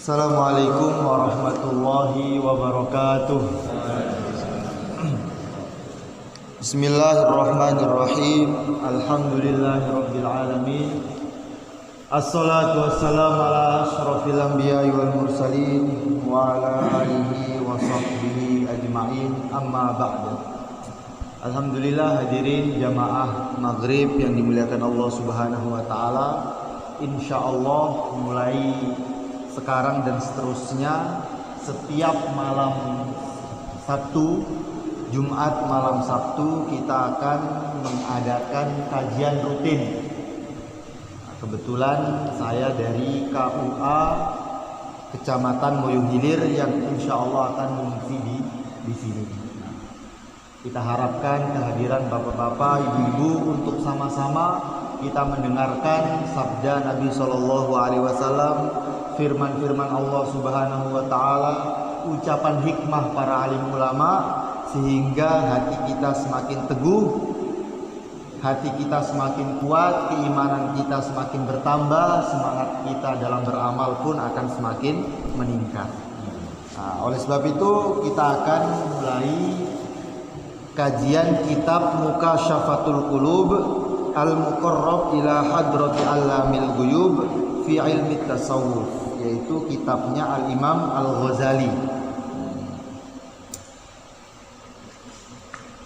Assalamualaikum warahmatullahi wabarakatuh. Bismillahirrahmanirrahim. Alhamdulillahirabbil alamin. Assalatu wassalamu ala asyrafil anbiya'i wal mursalin wa ala alihi wa sahbihi ajma'in. Amma ba'du. Alhamdulillah, hadirin jamaah maghrib yang dimuliakan Allah Subhanahu wa taala. Insyaallah mulai sekarang dan seterusnya setiap malam Sabtu, Jumat malam Sabtu kita akan mengadakan kajian rutin. Kebetulan saya dari KUA Kecamatan Moyo Hilir yang insya Allah akan mengisi di sini. Kita harapkan kehadiran bapak-bapak, ibu-ibu untuk sama-sama kita mendengarkan sabda Nabi Shallallahu Alaihi Wasallam, firman-firman Allah Subhanahu Wa Taala, ucapan hikmah para alim ulama, sehingga hati kita semakin teguh, hati kita semakin kuat, keimanan kita semakin bertambah, semangat kita dalam beramal pun akan semakin meningkat. Nah, oleh sebab itu kita akan mulai kajian kitab Mukasyafatul Qulub Al-Muqarrab ila Hadrati Allamil Ghuyub fi Ilmi Tasawuf, yaitu kitabnya Al-Imam Al-Ghazali.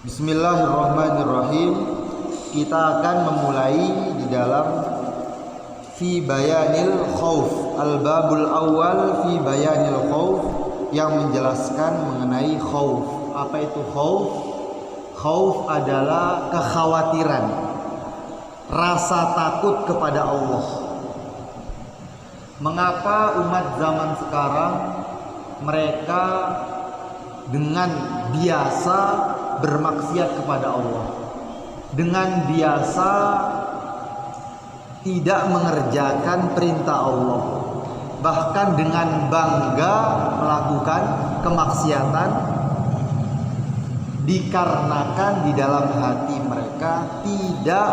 Bismillahirrahmanirrahim. Kita akan memulai di dalam fi bayanil khauf, al-babul awal fi bayanil khauf, yang menjelaskan mengenai khauf. Apa itu khauf? Khauf adalah kekhawatiran, rasa takut kepada Allah. Mengapa umat zaman sekarang mereka dengan biasa bermaksiat kepada Allah, dengan biasa tidak mengerjakan perintah Allah, bahkan dengan bangga melakukan kemaksiatan, dikarenakan di dalam hati mereka tidak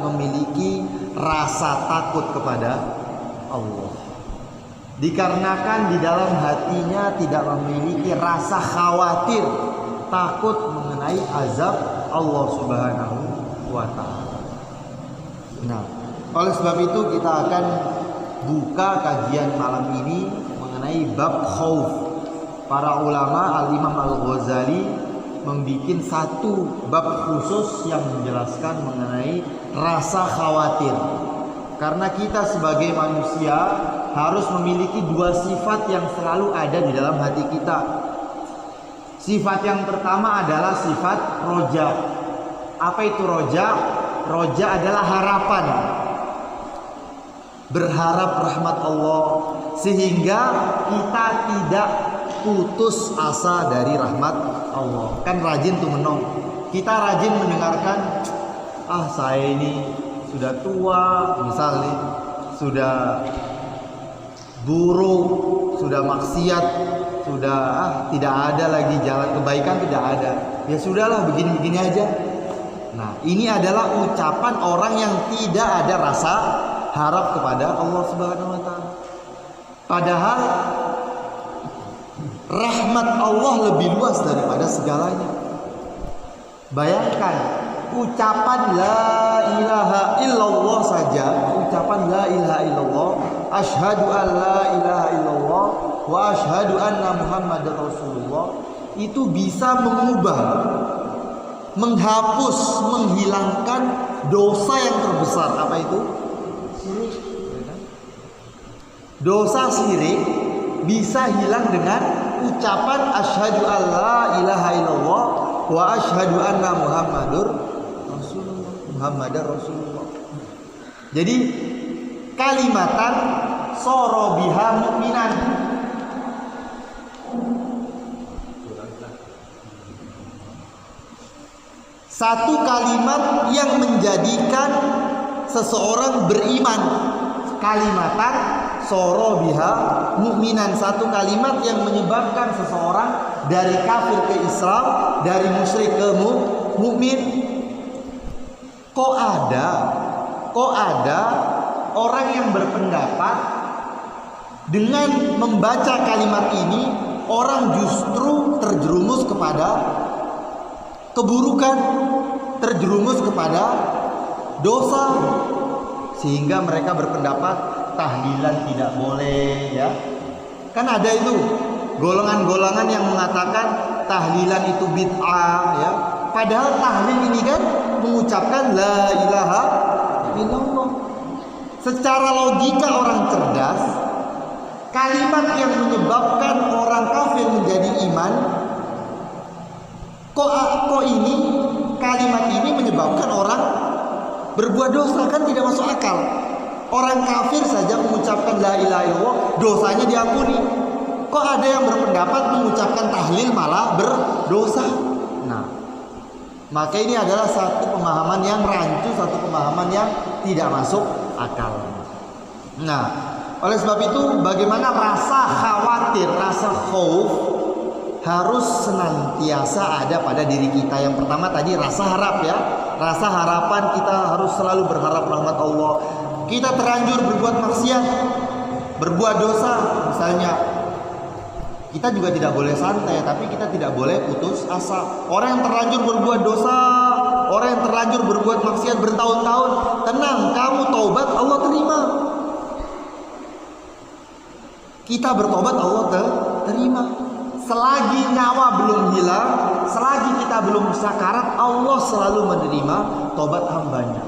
memiliki rasa takut kepada Allah, dikarenakan di dalam hatinya tidak memiliki rasa khawatir, takut mengenai azab Allah Subhanahu wa taala. Nah, oleh sebab itu kita akan buka kajian malam ini mengenai bab khauf. Para ulama Al-Imam Al-Ghazali membuat satu bab khusus yang menjelaskan mengenai rasa khawatir. Karena kita sebagai manusia harus memiliki dua sifat yang selalu ada di dalam hati kita. Sifat yang pertama adalah sifat roja. Apa itu roja? Roja adalah harapan, berharap rahmat Allah, sehingga kita tidak putus asa dari rahmat Allah. Kan rajin tuh menong. Kita rajin mendengarkan, saya ini sudah tua, misalnya sudah buruk, sudah maksiat, sudah tidak ada lagi jalan kebaikan, tidak ada. Ya sudahlah, begini-begini aja. Nah, ini adalah ucapan orang yang tidak ada rasa harap kepada Allah Subhanahu wa taala. Padahal rahmat Allah lebih luas daripada segalanya. Bayangkan, ucapan la ilaha illallah saja, ucapan la ilaha illallah, asyhadu an la ilaha illallah wa asyhadu anna Muhammadar Rasulullah, itu bisa mengubah, menghapus, menghilangkan dosa yang terbesar. Apa itu? Syirik. Dosa syirik bisa hilang dengan ucapan asyhadu an la ilaha illallah wa asyhadu anna Muhammadar Rasulullah. Jadi kalimatan soro biha mu'minan, satu kalimat yang menjadikan seseorang beriman. Kalimatan soro biha mu'minan, satu kalimat yang menyebabkan seseorang dari kafir ke Islam, dari musyrik ke mukmin. Kok ada orang yang berpendapat Dengan membaca kalimat ini, orang justru terjerumus kepada keburukan, terjerumus kepada dosa, sehingga mereka berpendapat tahlilan tidak boleh, ya. Kan ada itu golongan-golongan yang mengatakan tahlilan itu bid'ah, ya. Padahal tahlil ini kan mengucapkan la ilaha illallah. Secara logika orang cerdas, kalimat yang menyebabkan orang kafir menjadi iman, kok ini kalimat ini menyebabkan orang berbuat dosa, kan tidak masuk akal. Orang kafir saja mengucapkan la ilaha illallah, dosanya diampuni. Kok ada yang berpendapat mengucapkan tahlil malah berdosa? Nah, maka ini adalah satu pemahaman yang rancu, satu pemahaman yang tidak masuk akal. Nah, oleh sebab itu bagaimana rasa khawatir, rasa khauf harus senantiasa ada pada diri kita. Yang pertama tadi rasa harap, ya. Rasa harapan, kita harus selalu berharap rahmat Allah. Kita terlanjur berbuat maksiat, berbuat dosa misalnya, kita juga tidak boleh santai, tapi kita tidak boleh putus asa. Orang yang terlanjur berbuat dosa, orang yang terlanjur berbuat maksiat bertahun-tahun, tenang, kamu taubat Allah terima. Kita bertobat Allah terima. Selagi nyawa belum hilang, selagi kita belum sakarat, Allah selalu menerima tobat hambanya.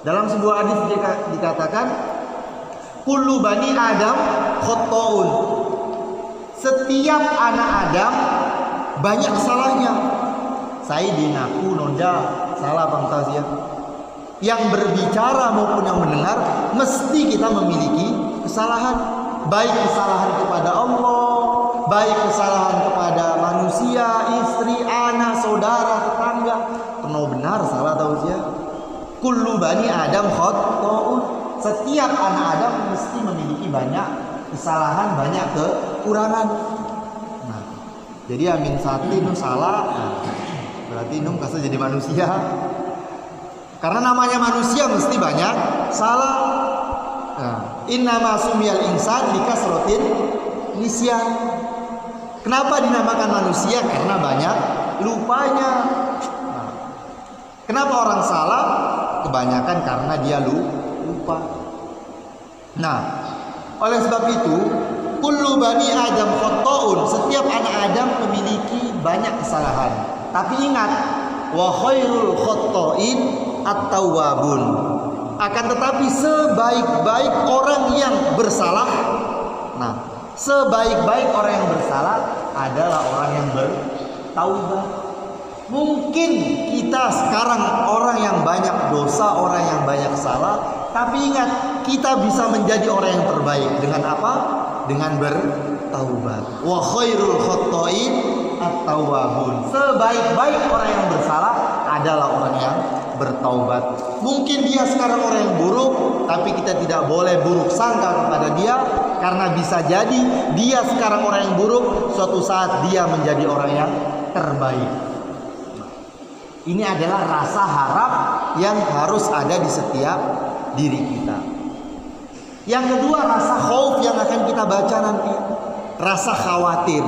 Dalam sebuah hadis dikatakan, kullu bani Adam khotoun. Setiap anak Adam banyak salahnya. Saya dinaku nonda salah bang Tazia. Yang berbicara maupun yang mendengar, mesti kita memiliki kesalahan. Baik kesalahan kepada Allah, baik kesalahan kepada manusia, istri, anak, saudara, tetangga. Penuh benar salah tahu ya. Kullu bani Adam khotoun. Setiap anak Adam mesti memiliki banyak kesalahan, banyak kekurangan. Nah, jadi amin sati nu salah, nah, berarti nu kasih jadi manusia. Karena namanya manusia mesti banyak salah. Nah, innama sumiyal insan likasrotin nisyan. Kenapa dinamakan manusia? Karena banyak lupanya. Nah, kenapa orang salah? Kebanyakan karena dia lupa. Nah, oleh sebab itu, kullu bani Adam khotoun. Setiap anak Adam memiliki banyak kesalahan. Tapi ingat, wa khairul khotoin at-tawwabun. Akan tetapi sebaik-baik orang yang bersalah, nah, sebaik-baik orang yang bersalah adalah orang yang bertaubat. Mungkin kita sekarang orang yang banyak dosa, orang yang banyak salah, tapi ingat, kita bisa menjadi orang yang terbaik dengan apa? Dengan bertaubat. Wa khairul khotoin at-tawwabun. Sebaik-baik orang yang bersalah adalah orang yang bertaubat. Mungkin dia sekarang orang yang buruk, tapi kita tidak boleh buruk sangka kepada dia, karena bisa jadi dia sekarang orang yang buruk, suatu saat dia menjadi orang yang terbaik. Ini adalah rasa harap yang harus ada di setiap diri kita. Yang kedua, rasa khauf yang akan kita baca nanti. Rasa khawatir.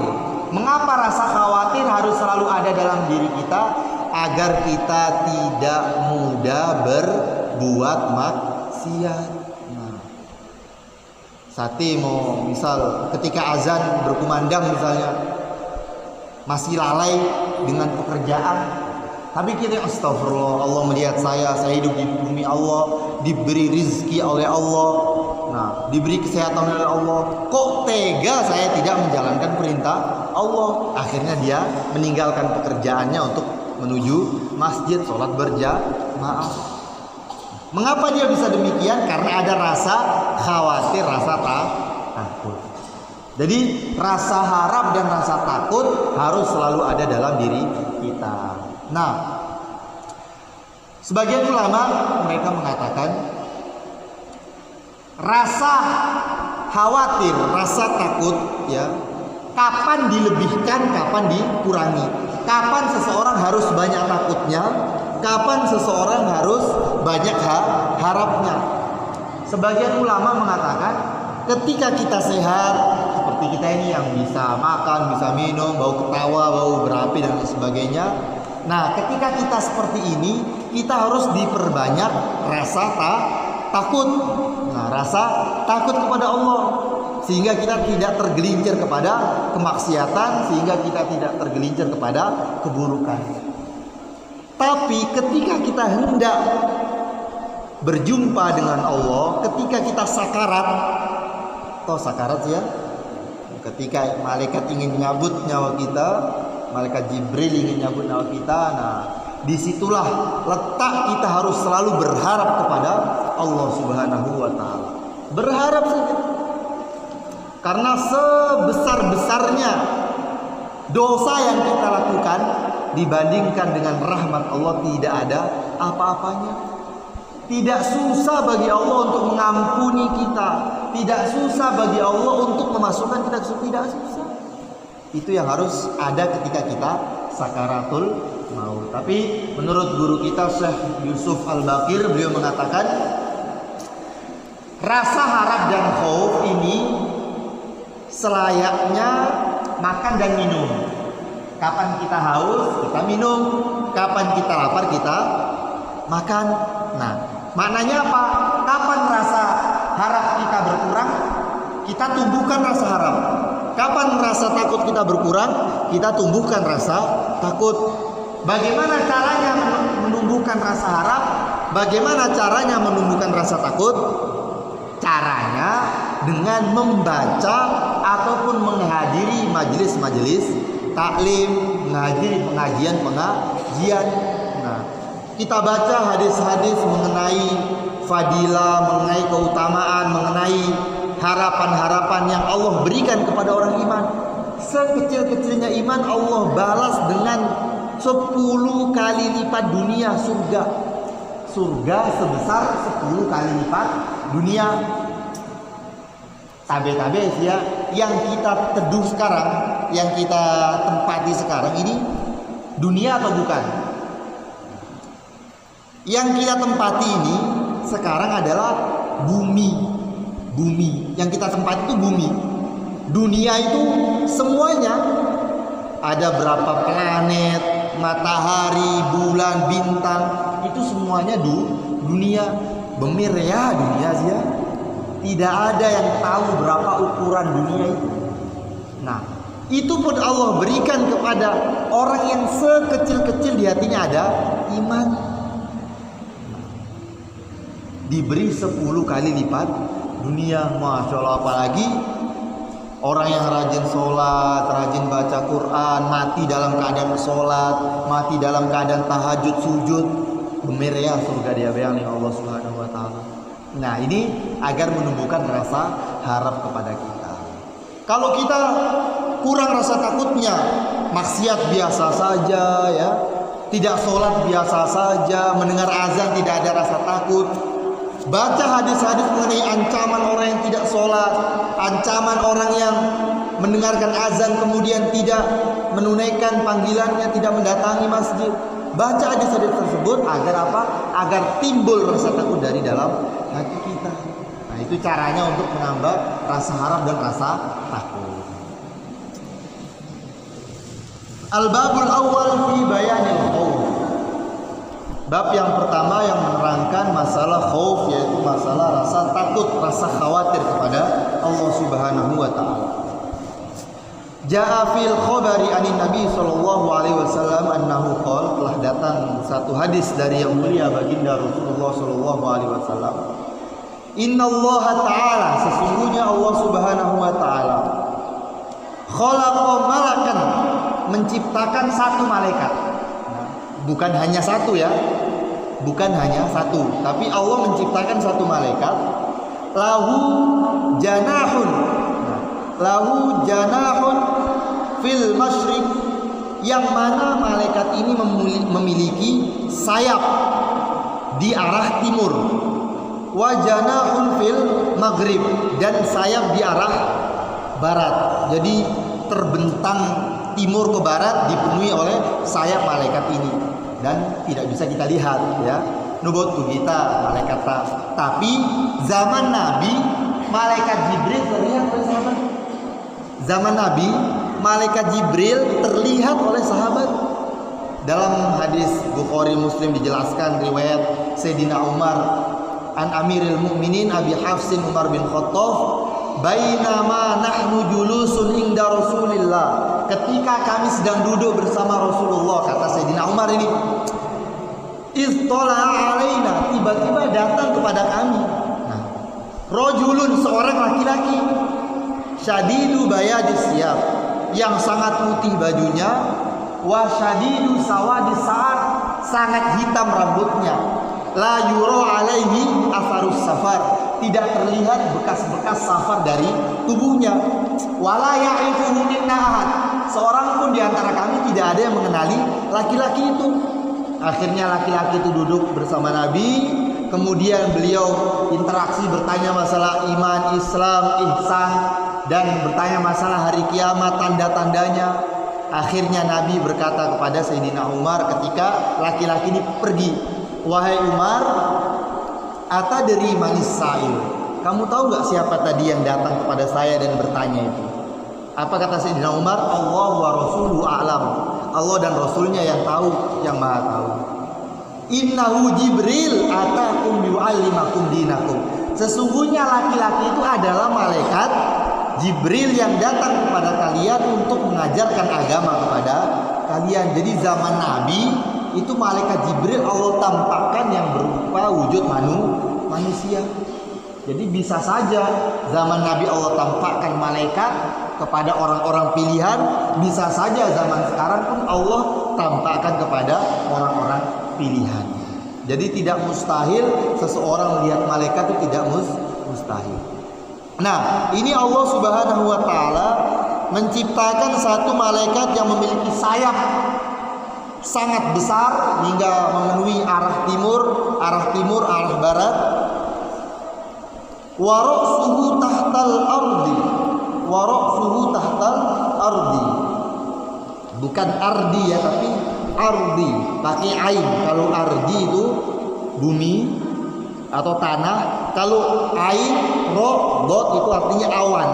Mengapa rasa khawatir harus selalu ada dalam diri kita? Agar kita tidak mudah berbuat maksiat. Nah, Sati mau misal ketika azan berkumandang misalnya, masih lalai dengan pekerjaan, tapi kita astagfirullah, Allah melihat saya hidup di bumi Allah, diberi rizki oleh Allah, nah, diberi kesehatan oleh Allah. Kok tega saya tidak menjalankan perintah Allah? Akhirnya dia meninggalkan pekerjaannya untuk menuju masjid, sholat berjamaah. Mengapa dia bisa demikian? Karena ada rasa khawatir, rasa takut. Jadi rasa harap dan rasa takut harus selalu ada dalam diri kita. Nah, sebagian ulama mereka mengatakan rasa khawatir, rasa takut, ya, kapan dilebihkan, kapan dikurangi. Kapan seseorang harus banyak takutnya, kapan seseorang harus banyak harapnya. Sebagian ulama mengatakan ketika kita sehat seperti kita ini yang bisa makan, bisa minum, bau ketawa, bau berapi dan sebagainya. Nah, ketika kita seperti ini, kita harus diperbanyak rasa takut. Nah, rasa takut kepada Allah sehingga kita tidak tergelincir kepada kemaksiatan, sehingga kita tidak tergelincir kepada keburukan. Tapi ketika kita hendak berjumpa dengan Allah, ketika kita sakarat, atau sakarat ya, ketika malaikat ingin nyabut nyawa kita, malaikat Jibril ingin nyabut nyawa kita, nah disitulah letak kita harus selalu berharap kepada Allah Subhanahu wa Ta'ala. Berharap saja, karena sebesar-besarnya dosa yang kita lakukan dibandingkan dengan rahmat Allah tidak ada apa-apanya. Tidak susah bagi Allah untuk mengampuni kita, tidak susah bagi Allah untuk memasukkan kita ke surga, tidak susah. Itu yang harus ada ketika kita sakaratul maut. Tapi menurut guru kita Syekh Yusuf Al-Baqir, beliau mengatakan rasa harap dan khauf ini selayaknya makan dan minum. Kapan kita haus, kita minum. Kapan kita lapar, kita makan. Nah, maknanya apa? Kapan rasa harap kita berkurang, kita tumbuhkan rasa harap. Kapan rasa takut kita berkurang, kita tumbuhkan rasa takut. Bagaimana caranya menumbuhkan rasa harap? Bagaimana caranya menumbuhkan rasa takut? Caranya dengan membaca ataupun menghadiri majelis-majelis taklim, menghadiri pengajian. Nah, kita baca hadis-hadis mengenai fadilah, mengenai keutamaan, mengenai harapan-harapan yang Allah berikan kepada orang iman. Sekecil-kecilnya iman Allah balas dengan 10 kali lipat dunia surga. Surga sebesar 10 kali lipat dunia. Tabe-tabe ya, yang kita teduh sekarang, yang kita tempati sekarang ini dunia atau bukan? Yang kita tempati ini sekarang adalah bumi. Yang kita tempati itu bumi. Dunia itu semuanya, ada berapa planet, matahari, bulan, bintang, itu semuanya dunia. Bemir ya dunia sih ya. Tidak ada yang tahu berapa ukuran dunia itu. Nah, itu pun Allah berikan kepada orang yang sekecil-kecil di hatinya ada iman. Diberi 10 kali lipat dunia. Masya Allah, apalagi orang yang rajin sholat, rajin baca Quran, mati dalam keadaan sholat, mati dalam keadaan tahajud, sujud, gemir ya surga dia bayang Allah Subhanahu wa Ta'ala. Nah, ini agar menumbuhkan rasa harap kepada kita. Kalau kita kurang rasa takutnya, maksiat biasa saja ya, tidak sholat biasa saja, mendengar azan tidak ada rasa takut, baca hadis-hadis mengenai ancaman orang yang tidak sholat, ancaman orang yang mendengarkan azan kemudian tidak menunaikan panggilannya, tidak mendatangi masjid. Baca hadis-hadis tersebut agar apa? Agar timbul rasa takut dari dalam hati kita. Nah, itu caranya untuk menambah rasa harap dan rasa takut. Al-babul awal fi bayanil khauf. Bab yang pertama yang menerangkan masalah khauf, yaitu masalah rasa takut, rasa khawatir kepada Allah Subhanahu wa Ta'ala. Ja'a fil khabari anin Nabi sallallahu alaihi wasallam annahu qala, telah datang satu hadis dari yang mulia baginda Rasulullah sallallahu alaihi wasallam. Innallaha ta'ala, sesungguhnya Allah Subhanahu wa Ta'ala, khalaqa malakan, menciptakan satu malaikat. Bukan hanya satu ya, bukan hanya satu, tapi Allah menciptakan satu malaikat. Lahu janahun, lahu janahun fil masyriq, yang mana malaikat ini memiliki sayap di arah timur. Wa janahun fil maghrib, dan sayap di arah barat. Jadi terbentang timur ke barat dipenuhi oleh sayap malaikat ini, dan tidak bisa kita lihat ya. Nubot kita malaikat, tapi zaman Nabi malaikat Jibril terlihat oleh sahabat. Zaman Nabi, malaikat Jibril terlihat oleh sahabat. Dalam hadis Bukhari Muslim dijelaskan riwayat Sayyidina Umar an Amiril Mukminin Abi Hafsin Umar bin Khattab, bainama nahnu julusun inda Rasulillah, ketika kami sedang duduk bersama Rasulullah, kata Sayyidina Umar ini, istala alaina, tiba-tiba datang kepada kami, nah, rajulun, seorang laki-laki, syadidu bayadis siyab, yang sangat putih bajunya, wa syadidu sawadis sa'ar, sangat hitam rambutnya, la yura alaihi atharus safar, tidak terlihat bekas-bekas safar dari tubuhnya, wala ya'ifuhu minna ahad, seorang pun di antara kami tidak ada yang mengenali laki-laki itu. Akhirnya laki-laki itu duduk bersama Nabi, kemudian beliau interaksi, bertanya masalah iman, Islam, ihsan, dan bertanya masalah hari kiamat, tanda-tandanya. Akhirnya Nabi berkata kepada Sayyidina Umar ketika laki-laki ini pergi, wahai Umar, atadri manis sa'il, kamu tahu gak siapa tadi yang datang kepada saya dan bertanya itu? Apa kata Sayyidina Umar? Allah wa rasuluhu a'lam, Allah dan Rasulnya yang tahu, yang maha tahu. Innahu Jibril atakum yu'allimakum dinakum, sesungguhnya laki-laki itu adalah malaikat Jibril yang datang kepada kalian untuk mengajarkan agama kepada kalian. Jadi zaman Nabi itu malaikat Jibril Allah tampakkan yang berupa wujud manusia. Jadi bisa saja zaman Nabi Allah tampakkan malaikat kepada orang-orang pilihan, bisa saja zaman sekarang pun Allah tampakkan kepada orang-orang pilihan. Jadi tidak mustahil seseorang melihat malaikat, itu tidak mustahil. Nah, ini Allah Subhanahu wa taala menciptakan satu malaikat yang memiliki sayap sangat besar hingga memenuhi arah timur, arah barat. Wa ra'suhu tahtal ardi. Bukan ardi ya, tapi ardi, pakai ain. Kalau ardi itu bumi atau tanah, kalau ain ro dot itu artinya awan.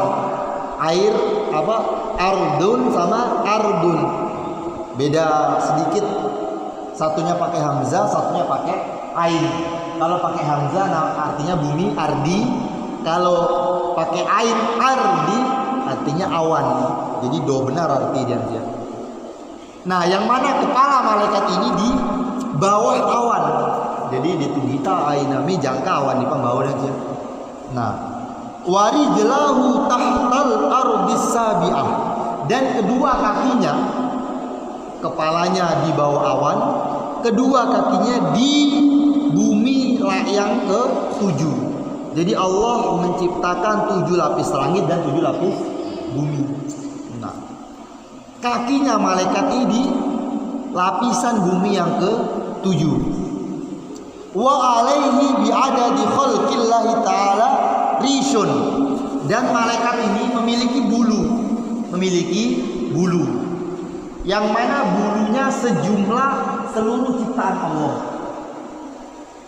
Air apa? Ardun sama ardun, beda sedikit, satunya pakai hamzah, satunya pakai ain. Kalau pakai hamzah artinya bumi, ardi. Kalau pakai ain, ardi, artinya awan. Jadi do benar arti dia. Nah, yang mana kepala malaikat ini di bawah awan. Jadi ditugita ainami jangka awan di pembawah aja. Nah, warijlahu tahtal ardis sabi'ah, dan kedua kakinya, kepalanya di bawah awan, kedua kakinya di bumi yang ke-7. Jadi Allah menciptakan 7 lapis langit dan 7 lapis bumi. Nah, kakinya malaikat ini di lapisan bumi yang ke-7. Wa alaihi bi'adadi khalqillahi ta'ala rishun, dan malaikat ini memiliki bulu, yang mana bulunya sejumlah seluruh ciptaan Allah.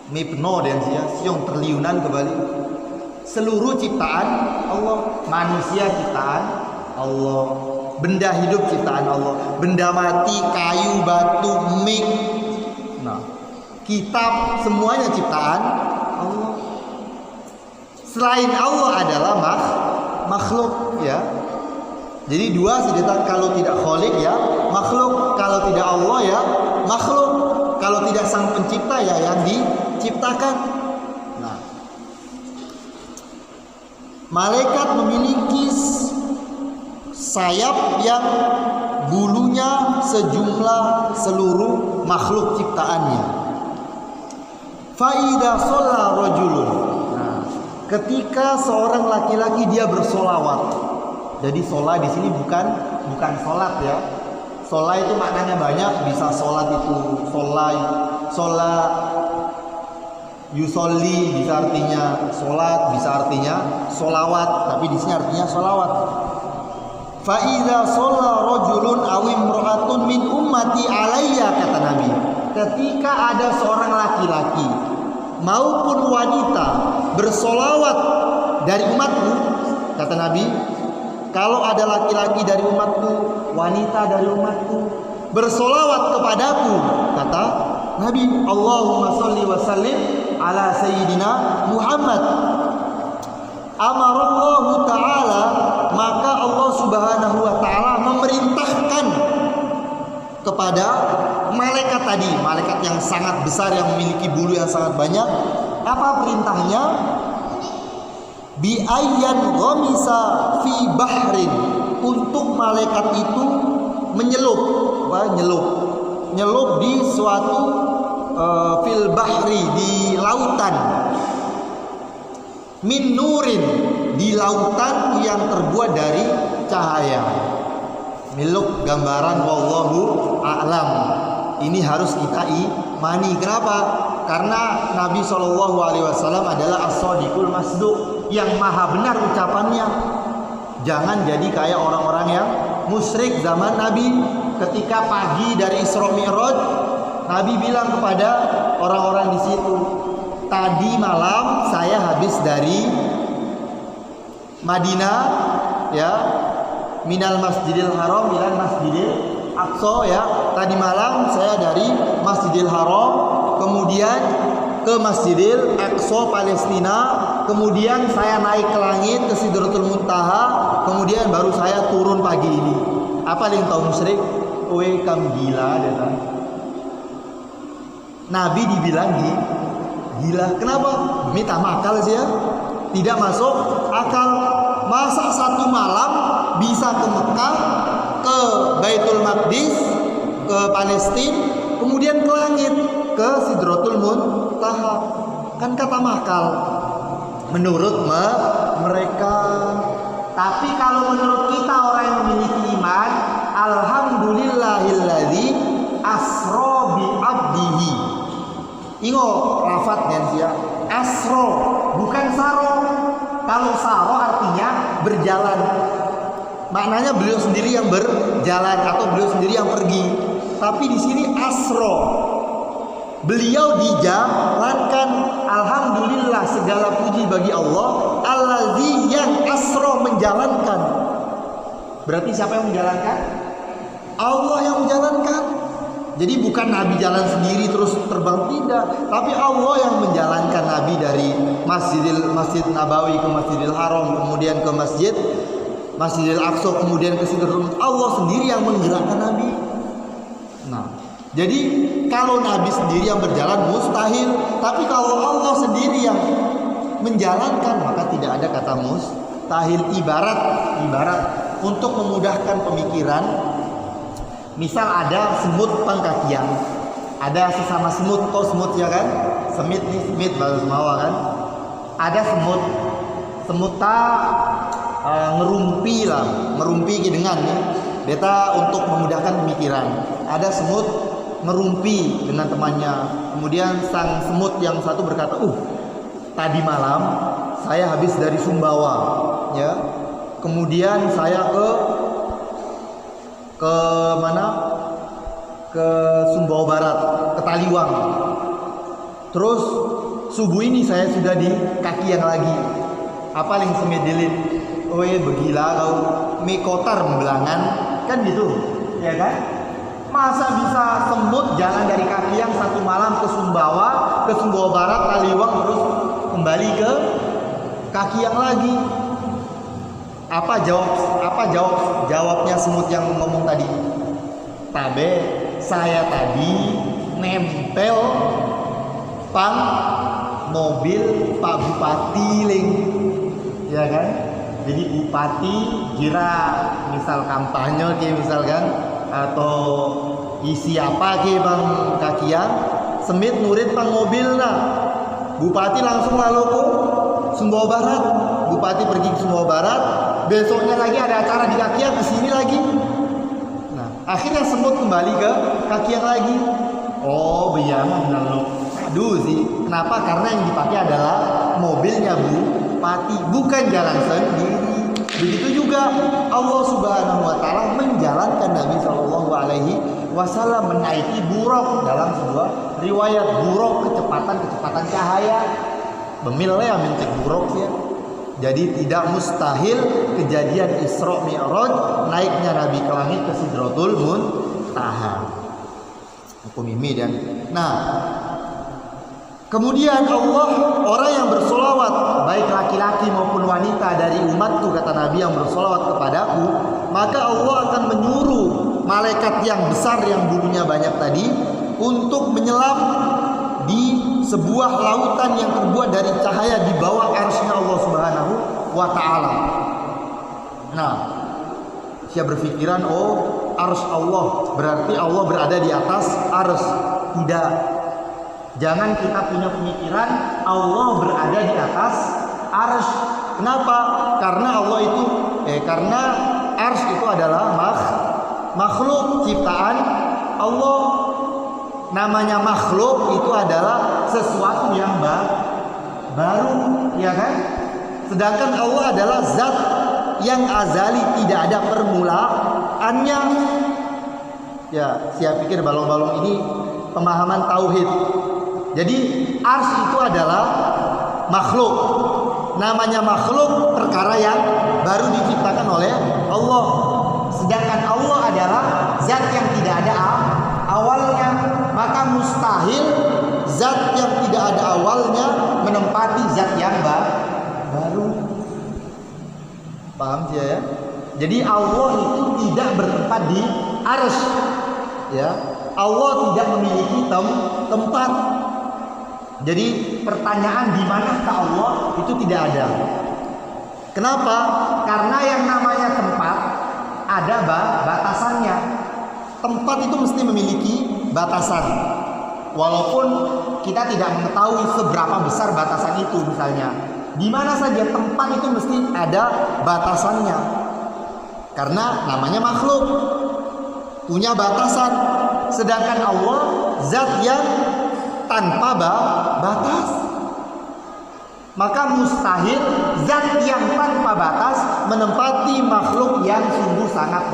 Mipno dan siang terliunan kembali seluruh ciptaan Allah, manusia ciptaan Allah, benda hidup ciptaan Allah, benda mati, kayu, batu, mik, nah, kitab, semuanya ciptaan Allah. Selain Allah adalah makhluk ya. Jadi dua sedeta, kalau tidak khalik ya makhluk, kalau tidak Allah ya makhluk, kalau tidak sang pencipta ya yang diciptakan. Nah, malaikat memiliki sayap yang bulunya sejumlah seluruh makhluk ciptaannya. Faida sholla rajulun, nah, ketika seorang laki-laki dia bersolawat. Jadi sholat di sini bukan sholat ya. Sholat itu maknanya banyak, bisa sholat itu sholat yusolli bisa artinya sholat, bisa artinya sholawat, tapi di sini artinya sholawat. Faida sholla rajulun aw imra'atun min ummati alayya, kata Nabi. Ketika ada seorang laki-laki maupun wanita bersolawat dari umatku, kata Nabi, kalau ada laki-laki dari umatku, wanita dari umatku bersolawat kepadaku, kata Nabi, Allahumma sholli wa sallim ala sayyidina Muhammad, amarallahu ta'ala, maka Allah subhanahu wa ta'ala memerintahkan kepada malaikat tadi, malaikat yang sangat besar yang memiliki bulu yang sangat banyak. Apa perintahnya? Bi ayyan ghamisa fi bahrin, untuk malaikat itu menyelup, nyelup di suatu fil bahri, di lautan, min nurin, di lautan yang terbuat dari cahaya. Miluk gambaran wallahu a'lam. Ini harus kita imani. Kenapa? Karena Nabi SAW adalah as-shadiqul masduq, yang maha benar ucapannya. Jangan jadi kayak orang-orang yang musyrik zaman Nabi. Ketika pagi dari Isra Mi'raj, Nabi bilang kepada orang-orang di situ, tadi malam saya habis dari Madinah, ya, minal Masjidil Haram ilal Masjidil Aqsa, ya. Tadi malam saya dari Masjidil Haram kemudian ke Masjidil Aqsa Palestina, kemudian saya naik ke langit ke Sidratul Muntaha, kemudian baru saya turun pagi ini. Apa yang tahu musyrik? Kowe kam gila datang. Nabi dibilang gila. Kenapa? Minta makal sih ya. Tidak masuk akal. Masa satu malam bisa ke Mekah, ke Baitul Maqdis, ke Palestina, kemudian ke langit, ke Sidratul Muntaha. Kan kata makal menurut mereka. Tapi kalau menurut kita orang yang memiliki iman, alhamdulillahilladzi asra bi abdihi. Ingat lafadznya dia, asro, bukan saro. Kalau saro artinya berjalan. Maknanya beliau sendiri yang berjalan atau beliau sendiri yang pergi. Tapi di sini asro, beliau dijalankan. Alhamdulillah, segala puji bagi Allah, allazi yang asro, menjalankan. Berarti siapa yang menjalankan? Allah yang menjalankan. Jadi bukan Nabi jalan sendiri terus terbang, tidak, tapi Allah yang menjalankan Nabi dari Masjid Nabawi ke Masjidil Haram, kemudian ke Masjidil Aqsa, kemudian ke Sidratul Muntaha. Allah sendiri yang menggerakkan Nabi. Nah, jadi kalau Nabi sendiri yang berjalan mustahil, tapi kalau Allah sendiri yang menjalankan maka tidak ada kata mustahil. Ibarat untuk memudahkan pemikiran. Misal ada semut pangkakian, ada sesama semut, kau semut ya kan? Semit baru semawa kan? Ada semut ngerumpi dengan nih. Beta untuk memudahkan pemikiran. Ada semut ngerumpi dengan temannya. Kemudian sang semut yang satu berkata, tadi malam saya habis dari Sumbawa, ya. Kemudian saya ke mana? Ke Sumbawa Barat, ke Taliwang. Terus subuh ini saya sudah di kaki yang lagi. Apa yang semedilin? Begila kau, mikotar membelangan, kan gitu, ya kan? Masa bisa semut jalan dari kaki yang satu malam ke Sumbawa Barat, Taliwang, terus kembali ke kaki yang lagi? Apa jawabnya semut yang ngomong tadi? Tabe, saya tadi nempel pang mobil Pak Bupati ling, ya kan? Jadi bupati kira misal kampanye misalkan, atau isi apa bang kakian, semit nurit pang mobil nah. Bupati langsung lalu ke Sumbawa Barat. Bupati pergi ke Sumbawa Barat, besoknya lagi ada acara di Kakian, ke sini lagi. Nah, akhirnya semut kembali ke Kakian lagi. Oh, beyangan lalu. Aduh sih, kenapa? Karena yang dipakai adalah mobilnya bupati, bukan jalan sendiri. Begitu juga Allah Subhanahu wa taala menjalankan Nabi Shallallahu alaihi wasallam menaiki buruk. Dalam sebuah riwayat, buruk kecepatan cahaya. Bemilnya mintek buruk ya. Jadi tidak mustahil kejadian Isra Mi'raj, naiknya Nabi ke langit ke Sidratul Muntaha. Hukum ini dan kemudian Allah, orang yang bersolawat, baik laki-laki maupun wanita dari umatku, kata Nabi, yang bersolawat kepadaku, maka Allah akan menyuruh malaikat yang besar yang bulunya banyak tadi untuk menyelam di sebuah lautan yang terbuat dari cahaya di bawah arsy-Nya Allah Subhanahu wa Ta'ala. Saya berpikiran, arsy Allah berarti Allah berada di atas arsy. Tidak. Jangan kita punya pemikiran Allah berada di atas arsy. Kenapa? Karena Allah itu karena arsy itu adalah makhluk ciptaan Allah. Namanya makhluk itu adalah sesuatu yang baru, ya kan? Sedangkan Allah adalah zat yang azali, tidak ada permulaannya. Ya, saya pikir balong-balong ini pemahaman tauhid. Jadi arsy itu adalah makhluk. Namanya makhluk perkara yang baru diciptakan oleh Allah. Sedangkan Allah adalah zat yang tidak ada awalnya. Maka mustahil zat yang tidak ada awalnya menempati zat yang baru. Paham sih ya? Jadi Allah itu tidak bertempat di arsy, ya. Allah tidak memiliki tempat. Jadi pertanyaan di manakah Allah itu tidak ada. Kenapa? Karena yang namanya tempat ada batasannya. Tempat itu mesti memiliki batasan. Walaupun kita tidak mengetahui seberapa besar batasan itu, misalnya di mana saja tempat itu mesti ada batasannya. Karena namanya makhluk punya batasan. Sedangkan Allah zat yang tanpa batas. Maka mustahil zat yang tanpa batas menempati makhluk yang sungguh sangat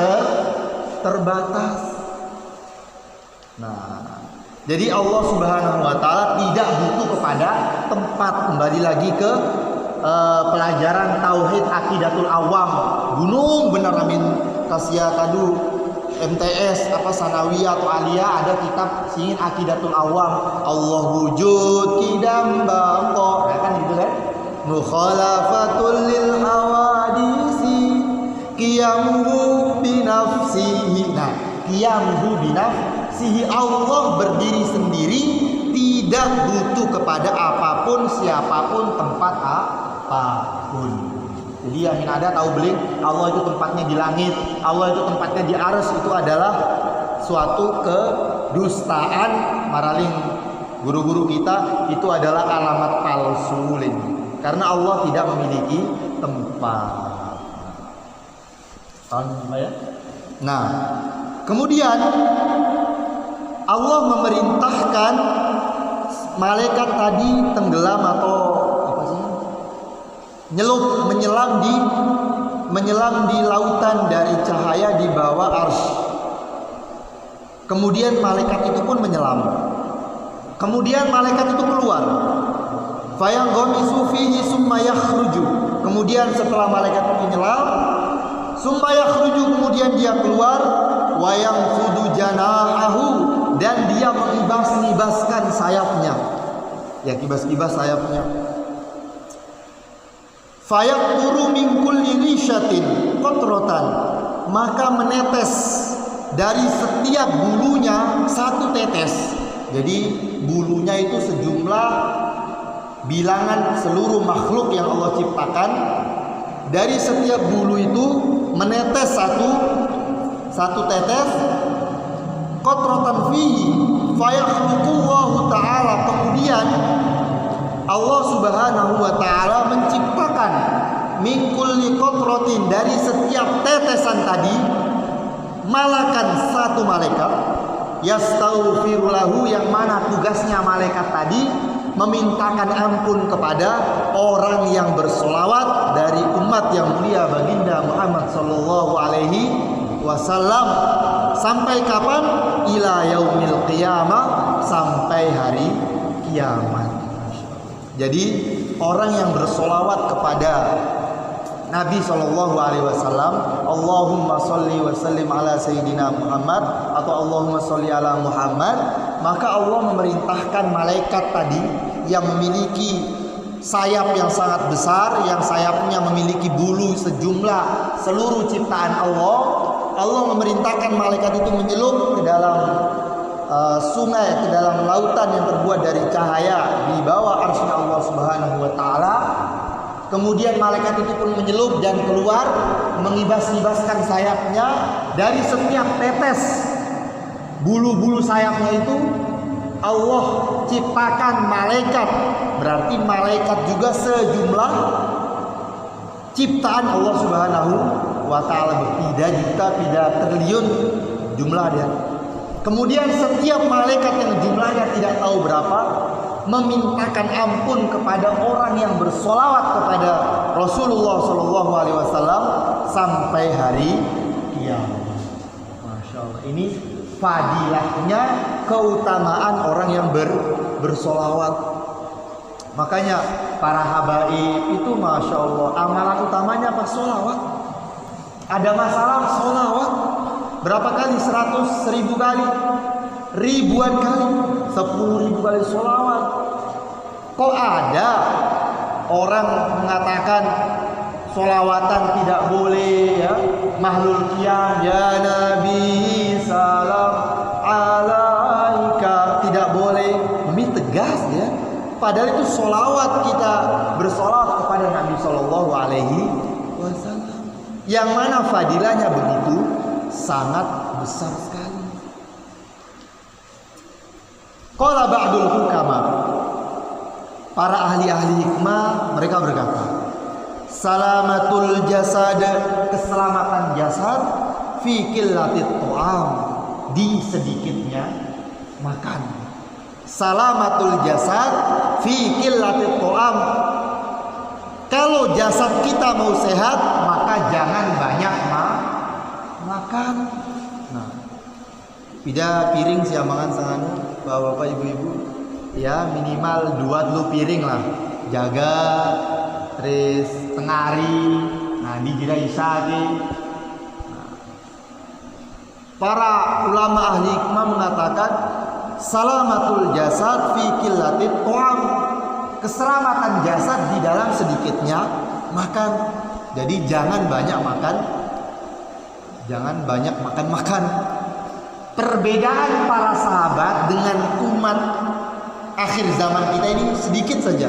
terbatas. Jadi Allah Subhanahu wa Ta'ala tidak butuh kepada tempat. Kembali lagi ke pelajaran tauhid aqidatul awam. Gunung bener amin kasia tadu MTS sanawiyah atau aliyah ada kitab singin aqidatul awam. Allah wujud kidam baqa, ya kan gitu kan? Mukhalafatul lil hawadisi qiyamuhu binafsihi. Qiyamuhu binafsihi, Allah berdiri sendiri, tidak butuh kepada apapun, siapapun, tempat apapun. Jadi yang ada tahu beling, Allah itu tempatnya di langit, Allah itu tempatnya di arsy, itu adalah suatu kedustaan. Maraling guru-guru kita itu adalah alamat palsu, karena Allah tidak memiliki tempat. Ya? Kemudian Allah memerintahkan malaikat tadi tenggelam atau menyelam di lautan dari cahaya di bawah arsy. Kemudian malaikat itu pun menyelam. Kemudian malaikat itu keluar. Fayanghamisu fihi summa yakhruju. Kemudian setelah malaikat itu menyelam, summa yakhruju, kemudian dia keluar, wa yanfudu janahahu, dan dia mengibas-ibaskan sayapnya. Ya, kibas-kibas sayapnya. Fayaqturu min kulli rishatin qatratan, maka menetes dari setiap bulunya satu tetes. Jadi bulunya itu sejumlah bilangan seluruh makhluk yang Allah ciptakan. Dari setiap bulu itu menetes satu tetes. Qatratan fihi fayakhluqullahu ta'ala, kemudian Allah Subhanahu wa Ta'ala menciptakan min kulli qatratin, dari setiap tetesan tadi, malakan satu malaikat, yastaghfiru lahu, yang mana tugasnya malaikat tadi memintakan ampun kepada orang yang bersolawat dari umat yang mulia baginda Muhammad sallallahu alaihi wasallam. Sampai kapan? Ila yaumil qiyamah, sampai hari kiamat. Jadi orang yang bersolawat kepada Nabi Shallallahu Alaihi Wasallam, Allahumma sholli wa sallim ala Sayyidina Muhammad atau Allahumma sholli ala Muhammad, maka Allah memerintahkan malaikat tadi yang memiliki sayap yang sangat besar, yang sayapnya memiliki bulu sejumlah seluruh ciptaan Allah. Allah memerintahkan malaikat itu menyelup ke dalam sungai, ke dalam lautan yang terbuat dari cahaya di bawah arsy Allah Subhanahu wa taala. Kemudian malaikat itu pun menyelup dan keluar mengibas-ibaskan sayapnya. Dari setiap tetes bulu-bulu sayapnya itu Allah ciptakan malaikat. Berarti malaikat juga sejumlah ciptaan Allah Subhanahu wa taala, tidak juta, tidak triliun jumlahnya. Kemudian setiap malaikat yang jumlahnya tidak tahu berapa memintakan ampun kepada orang yang bersolawat kepada Rasulullah Shallallahu Alaihi Wasallam sampai hari kiamat. Masya Allah, ini fadilahnya, keutamaan orang yang bersolawat. Makanya para habaib itu Masya Allah, amalan utamanya apa? Solawat. Ada masalah solawat. Berapa kali? 100, 1000 kali, ribuan kali, 10.000 kali solawat. Kok ada orang mengatakan solawatan tidak boleh, ya? Mahlul qiyam, ya Nabi salam alaika, tidak boleh. Ini tegas ya. Padahal itu solawat, kita bersolawat kepada Nabi Shallallahu Alaihi Wasallam, yang mana fadilahnya begitu sangat besar sekali. Qala ba'dul hukama, para ahli-ahli hikmah mereka berkata, salamatul jasad, keselamatan jasad, fi qillatit ta'am, di sedikitnya makan. Salamatul jasad fi qillatit ta'am, kalau jasad kita mau sehat maka jangan banyak makan. Nah, tidak piring siamangan sanganu bapak-bapak ibu-ibu, ya minimal 2 dulu piring lah, jaga terus tengari, nah di jeda isage. Para ulama ahli hikmah mengatakan salamatul jasad fi qillatit ta'am, keselamatan jasad di dalam sedikitnya makan. Jadi jangan banyak makan, jangan banyak makan. Perbedaan para sahabat dengan umat akhir zaman kita ini sedikit saja.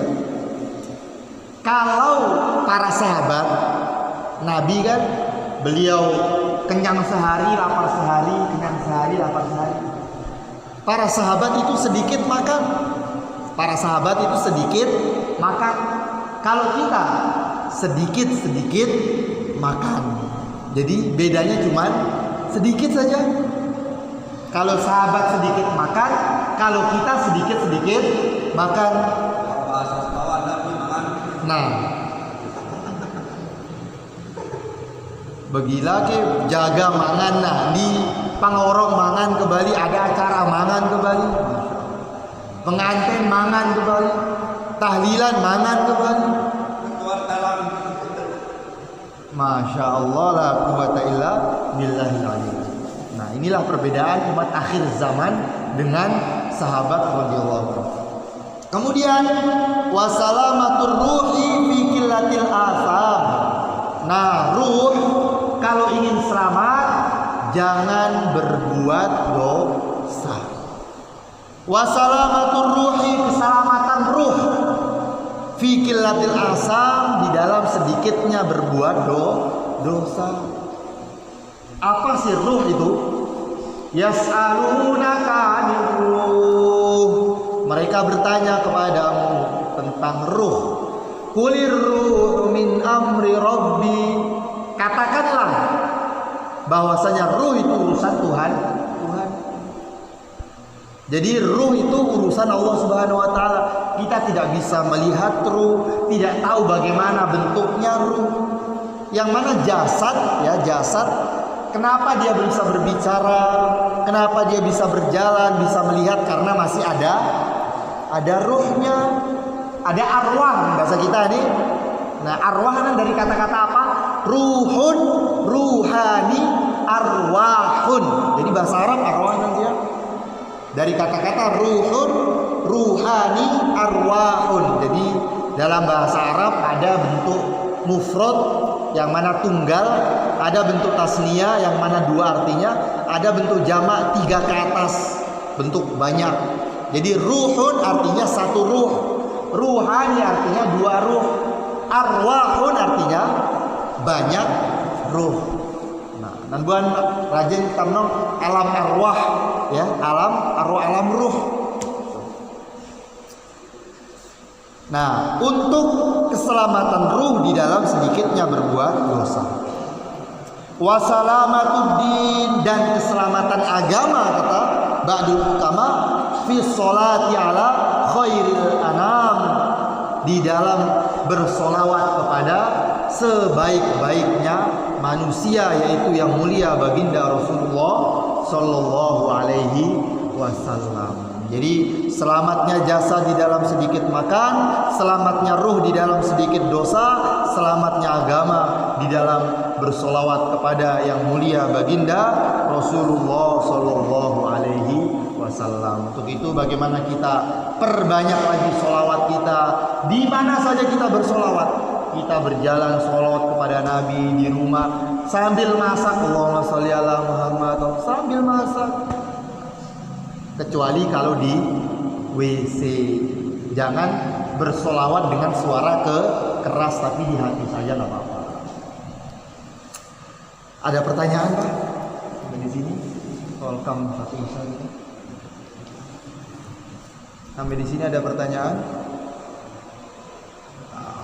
Kalau para sahabat Nabi kan, beliau kenyang sehari, lapar sehari, kenyang sehari, lapar sehari. Para sahabat itu sedikit makan. Para sahabat itu sedikit makan. Kalau kita sedikit-sedikit makan. Jadi bedanya cuma sedikit saja. Kalau sahabat sedikit makan, kalau kita sedikit-sedikit makan. Nah, begila ke jaga mangan, nah di pangorong mangan ke Bali, ada acara mangan ke Bali, pengantin mangan ke Bali, tahlilan mangan ke Bali. Masya Allah, la quwwata illa billahil aliyyil. Nah, inilah perbedaan umat akhir zaman dengan sahabat radhiyallahu anhu. Kemudian wasalamatur ruhi fi qillatil asam. Nah, ruh kalau ingin selamat jangan berbuat dosa. Wasalamatur ruhi, keselamatan ruh, fi qillatil asam, di dalam sedikitnya berbuat dosa. Apa sih ruh itu? Yas'alunaka 'anil ruh, mereka bertanya kepadamu tentang ruh. Qulir ruh min amri rabbi, katakanlah bahwasanya ruh itu urusan Tuhan. Jadi ruh itu urusan Allah Subhanahu wa taala. Kita tidak bisa melihat ruh, tidak tahu bagaimana bentuknya ruh. Yang mana jasad, ya jasad, kenapa dia bisa berbicara, kenapa dia bisa berjalan, bisa melihat, karena masih ada ruhnya. ada arwah bahasa kita nih. Nah, arwah kan dari kata-kata apa? Ruhun, ruhani, arwahun. Jadi bahasa Arab arwah kan dia dari kata-kata ruhun, ruhani, arwahun. Jadi dalam bahasa Arab ada bentuk mufrad yang mana tunggal, ada bentuk tasniyah yang mana dua artinya, ada bentuk jamak tiga ke atas, bentuk banyak. Jadi ruhun artinya satu ruh, ruhani artinya dua ruh, arwahun artinya banyak ruh. Nah, dan buan rajin tamnong alam arwah ya, alam arwah, alam ruh. Nah, untuk keselamatan ruh di dalam sedikitnya berbuat dosa, wasalamatud dan keselamatan agama, kata ba'dul ulama, fi sholati ala khairil anam, di dalam bersolawat kepada sebaik-baiknya manusia, yaitu yang mulia baginda Rasulullah Sallallahu Alaihi Wasallam. Jadi selamatnya jasad di dalam sedikit makan, selamatnya ruh di dalam sedikit dosa, selamatnya agama di dalam bersolawat kepada yang mulia baginda Rasulullah Sallallahu Alaihi Wasallam. Untuk itu bagaimana kita perbanyak lagi solawat kita, di mana saja kita bersolawat. Kita berjalan solawat kepada Nabi di rumah sambil masak, Allahumma sholli ala Muhammad, sambil masak. Kecuali kalau di WC, jangan bersolawat dengan suara keras, tapi di hati saja nggak apa-apa. Ada pertanyaan Pak? Di sini, welcome satu gitu. Sampai di sini ada pertanyaan?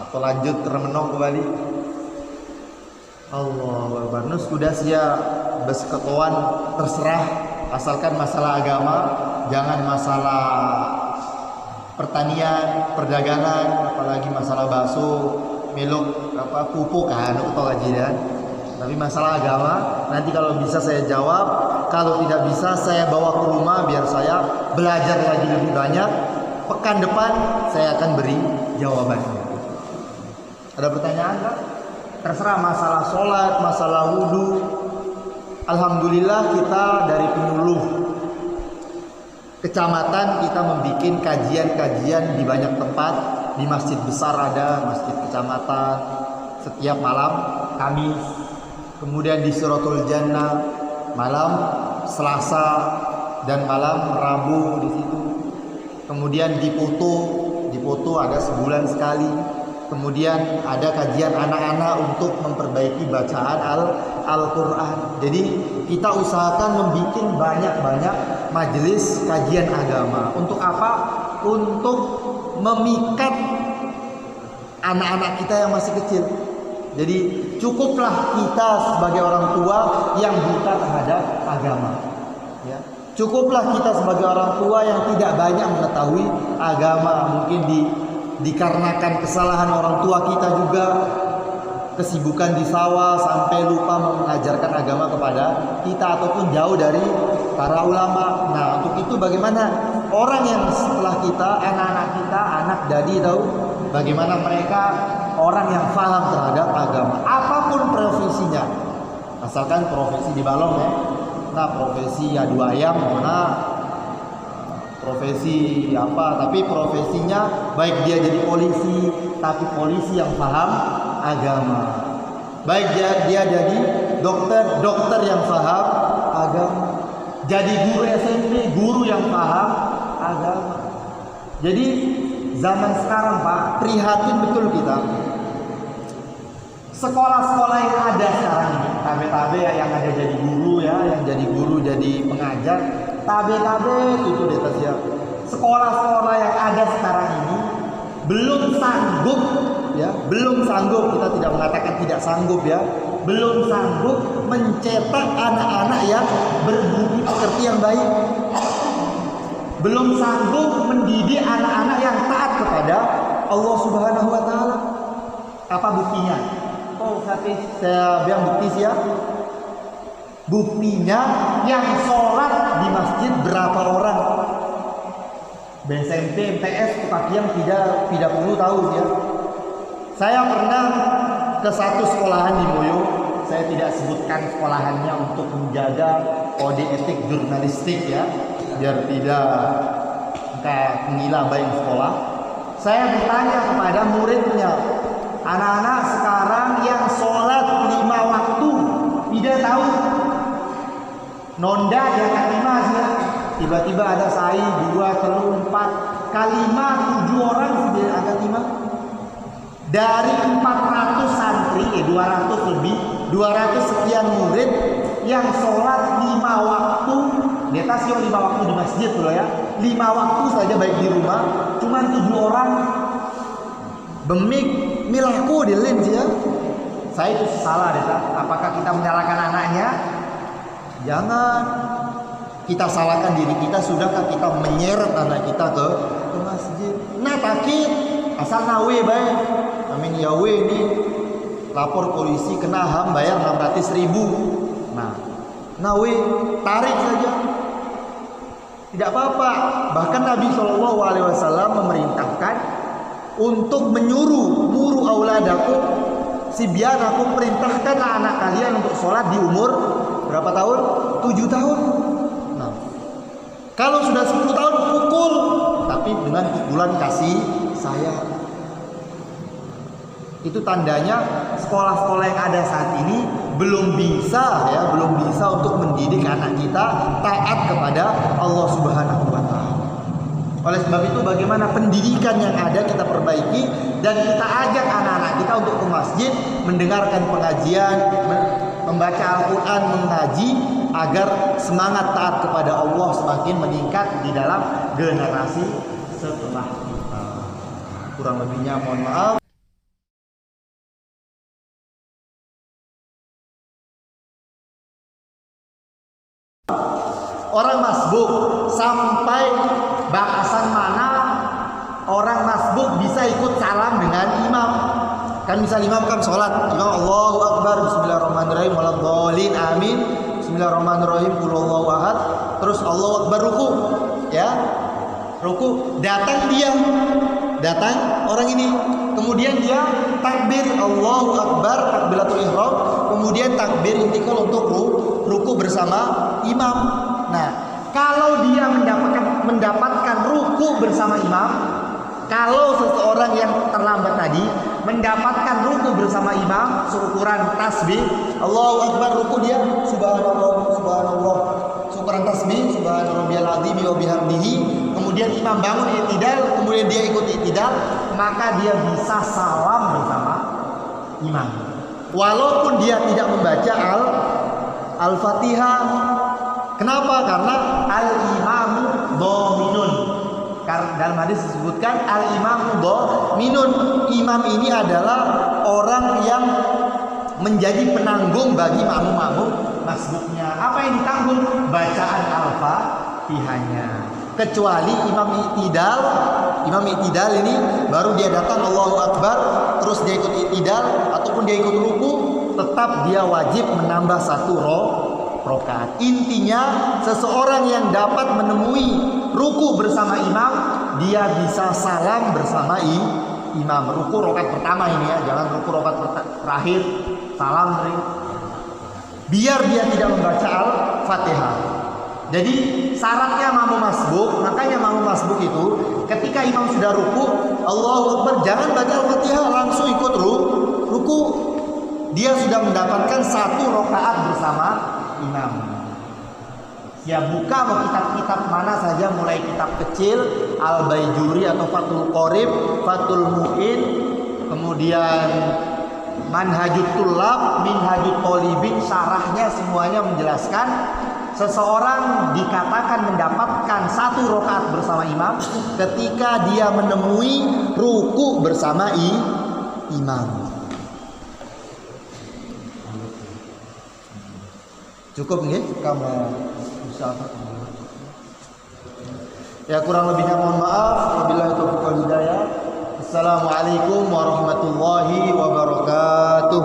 Atau lanjut termenong kembali? Allahu Akbar. Nus kuda sia besketuan terserah. Asalkan masalah agama, jangan masalah pertanian, perdagangan, apalagi masalah bakso, meluk apa pupuk kan atau gajian. Tapi masalah agama nanti kalau bisa saya jawab, kalau tidak bisa saya bawa ke rumah biar saya belajar lagi lebih banyak. Pekan depan saya akan beri jawabannya. Ada pertanyaan Kak? Terserah masalah sholat, masalah wudhu. Alhamdulillah kita dari penyuluh kecamatan kita membuat kajian-kajian di banyak tempat. Di masjid besar ada, masjid kecamatan setiap malam Kamis. Kemudian di Suratul Jannah malam Selasa dan malam Rabu di situ. Kemudian di Poto ada sebulan sekali. Kemudian ada kajian anak-anak untuk memperbaiki bacaan Al-Quran. Jadi kita usahakan membuat banyak-banyak majelis kajian agama. Untuk apa? Untuk memikat anak-anak kita yang masih kecil. Jadi cukuplah kita sebagai orang tua yang buta terhadap agama. Ya. Cukuplah kita sebagai orang tua yang tidak banyak mengetahui agama. Mungkin dikarenakan kesalahan orang tua kita juga, kesibukan di sawah sampai lupa mengajarkan agama kepada kita ataupun jauh dari para ulama. Nah, untuk itu bagaimana orang yang setelah kita, anak-anak kita, anak dadi tahu bagaimana mereka orang yang paham terhadap agama, apapun profesinya, asalkan profesi di balong ya. Nah, profesi adu ayam, mana profesi apa, tapi profesinya baik dia jadi polisi, tapi polisi yang paham agama. Baik dia jadi dokter yang paham agama. Jadi guru SMP, guru yang paham agama. Jadi zaman sekarang Pak, prihatin betul kita. Sekolah-sekolah yang ada sekarang ini, tabe-tabe yang ada jadi guru ya, yang jadi guru jadi pengajar, tabe-tabe itu di atas ya. Sekolah-sekolah yang ada sekarang ini belum sanggup ya, belum sanggup, kita tidak mengatakan tidak sanggup ya, belum sanggup mencetak anak-anak yang berbudi pekerti yang baik. Belum sanggup mendidik anak-anak yang taat kepada Allah Subhanahu wa taala. Apa buktinya? Oh, saya bilang bukti ya. Buktinya yang sholat di masjid berapa orang? SMP, MTS, kaki yang tidak perlu tahu ya. Saya pernah ke satu sekolahan di Moyo. Saya tidak sebutkan sekolahannya untuk menjaga kode etik jurnalistik ya, biar tidak menggila baik sekolah. Saya bertanya kepada muridnya, anak-anak sekarang yang sholat 5 waktu tidak tahu, nonda di angka 5 saja. Tiba-tiba ada sai 2, 3, 4 kali 5, 7 orang di angka 5. Dari 400 santri, 200 lebih, 200 sekian murid yang sholat 5 waktu, di atas 5 waktu di masjid loh ya, 5 waktu saja baik di rumah, cuma 7 orang bemik milaku di lens ya. Saya itu salah deh. Apakah kita menyalahkan anaknya? Jangan. Kita salahkan diri kita, sudahkah kita menyeret anak kita ke masjid? Nah takit asal nawe baik. Amin ya ini lapor polisi kena HAM bayar 600.000. Nah, nawe tarik saja. Tidak apa-apa. Bahkan Nabi SAW memerintahkan untuk muru auladakum sibyanakum, perintahkan anak kalian untuk sholat di umur berapa tahun? 7 tahun. Nah, kalau sudah 10 tahun pukul, tapi dengan pukulan kasih sayang. Itu tandanya sekolah-sekolah yang ada saat ini belum bisa untuk mendidik anak kita taat kepada Allah Subhanahu wa taala. Oleh sebab itu bagaimana pendidikan yang ada kita perbaiki dan kita ajak anak-anak kita untuk ke masjid, mendengarkan pengajian, membaca Al-Qur'an, mengaji agar semangat taat kepada Allah semakin meningkat di dalam generasi setelah kita. Kurang lebihnya mohon maaf. Orang masbuk sampai batasan mana orang masbuk bisa ikut salam dengan imam? Kan misal imam kan sholat, imam Allahu Akbar, Bismillahirrahmanirrahim, waladhdallin, amin, Bismillahirrahmanirrahim, qul huwallahu ahad, terus Allahu Akbar ruku, ya, ruku, datang orang ini, kemudian dia takbir Allahu Akbar, takbiratul ihram, kemudian takbir intikal untuk ruku bersama imam. Nah, kalau dia mendapatkan ruku bersama imam, kalau seseorang yang terlambat tadi mendapatkan ruku bersama imam, seukuran tasbih Allahu Akbar, ruku dia subhanallah, seukuran tasbih subhanarabbiyal azim wa bihamdihi, kemudian imam bangun i'tidal, kemudian dia ikut i'tidal, maka dia bisa salam bersama imam walaupun dia tidak membaca Al-Fatihah. Kenapa? Karena al-imamu dhaminun. Karena dalam hadis disebutkan al-imamu dhaminun. Imam ini adalah orang yang menjadi penanggung bagi makmum-makmum masbuknya. Apa yang ditanggung? Bacaan Al-Fatihahnya. Kecuali imam i'tidal ini baru dia datang Allahu Akbar, terus dia ikut i'tidal ataupun dia ikut ruku, tetap dia wajib menambah 1 rakaat. Intinya seseorang yang dapat menemui ruku bersama imam, dia bisa salam bersama imam. Ruku rakaat pertama ini ya, jangan ruku rakaat terakhir salam biar dia tidak membaca Al-Fatihah. Jadi syaratnya makmum masbuk, makanya makmum masbuk itu ketika imam sudah ruku Allahu Akbar, jangan baca Al-Fatihah, langsung ikut ruku. Dia sudah mendapatkan 1 rakaat bersama imam. Ya buka mau kitab-kitab mana saja, mulai kitab kecil Al-Baijuri atau Fathul Qorib, Fathul Mu'in, kemudian Manhajut Tullab, Minhajut Thalibin, syarahnya semuanya menjelaskan seseorang dikatakan mendapatkan 1 rakaat bersama imam ketika dia menemui ruku bersama imam. Cukup nggih kamu bisa. Ya kurang lebihnya mohon maaf. Wabillahi taufiq wal hidayah. Assalamualaikum warahmatullahi wabarakatuh.